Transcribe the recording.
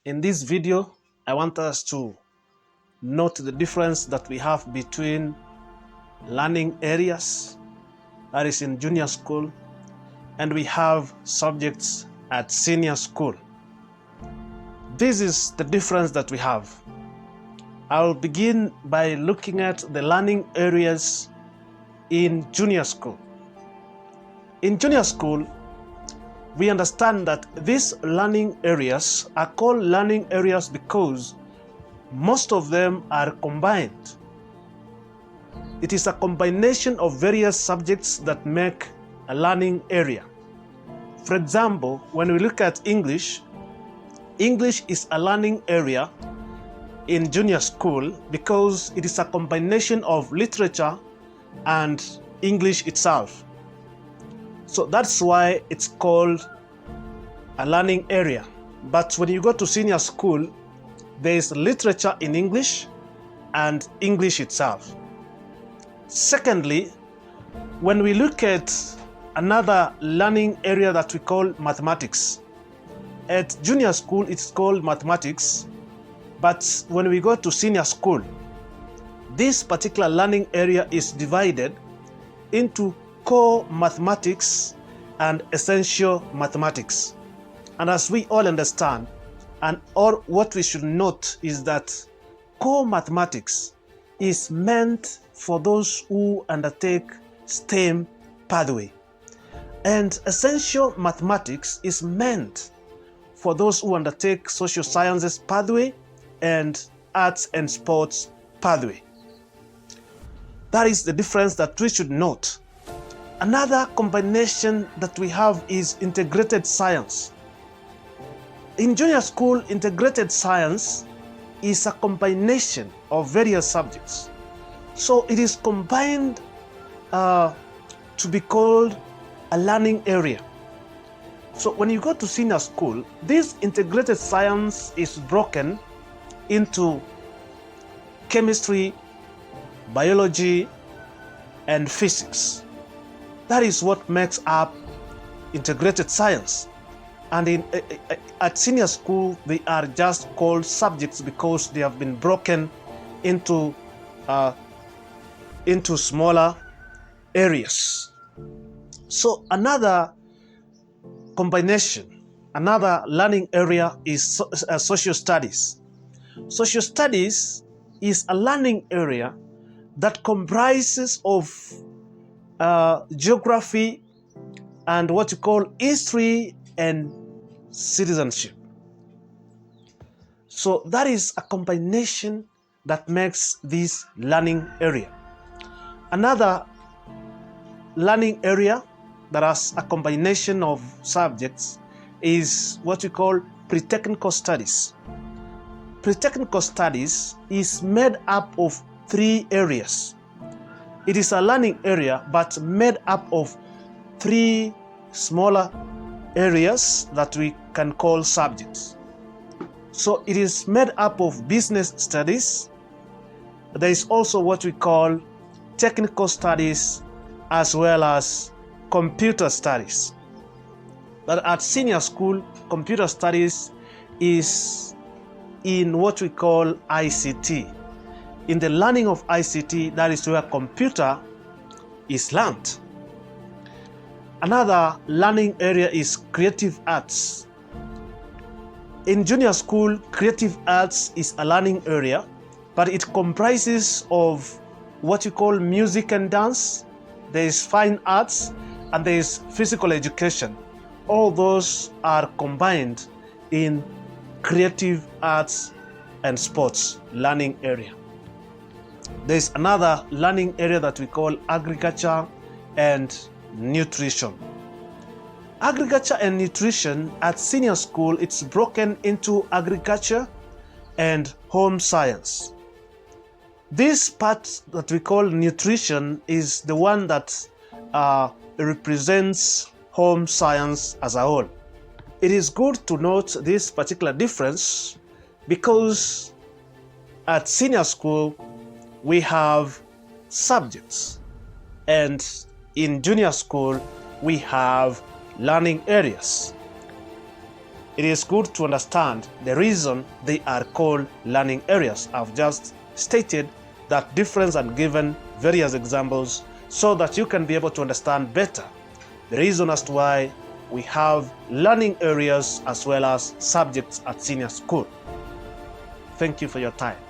In this video, I want us to note the difference that we have between learning areas, that is in junior school, and we have subjects at senior school. This is the difference that we have. I'll begin by looking at the learning areas in junior school. In junior school, we understand that these learning areas are called learning areas because most of them are combined. It is a combination of various subjects that make a learning area. For example, when we look at English, English is a learning area in junior school because it is a combination of literature and English itself. So that's why it's called a learning area. But when you go to senior school, there is literature in English and English itself. Secondly, when we look at another learning area that we call mathematics, at junior school it's called mathematics, but when we go to senior school, this particular learning area is divided into core mathematics and essential mathematics. And as we all understand, what we should note is that core mathematics is meant for those who undertake STEM pathway, and essential mathematics is meant for those who undertake social sciences pathway and arts and sports pathway. That is the difference that we should note. Another combination that we have is integrated science. In junior school, integrated science is a combination of various subjects. So it is combined to be called a learning area. So when you go to senior school, this integrated science is broken into chemistry, biology, and physics. That is what makes up integrated science. And at senior school, they are just called subjects because they have been broken into smaller areas. So another combination, another learning area is social studies. Social studies is a learning area that comprises of geography and what you call history and citizenship. So that is a combination that makes this learning area. Another learning area that has a combination of subjects is what we call pre-technical studies. Pre-technical studies is made up of 3 areas. It is a learning area but made up of 3 smaller areas that we can call subjects. So it is made up of business studies. There is also what we call technical studies as well as computer studies. But at senior school, computer studies is in what we call ICT. In the learning of ICT, that is where computer is learned. Another learning area is creative arts. In junior school, creative arts is a learning area, but it comprises of what you call music and dance. There is fine arts and there is physical education. All those are combined in creative arts and sports learning area. There is another learning area that we call agriculture and nutrition. Agriculture and nutrition at senior school, it's broken into agriculture and home science. This part that we call nutrition is the one that represents home science as a whole. It is good to note this particular difference because at senior school we have subjects and in junior school we have learning areas. it is good to understand the reason they are called learning areas. I've just stated that difference and given various examples so that you can be able to understand better the reason as to why we have learning areas as well as subjects at senior school. Thank you for your time.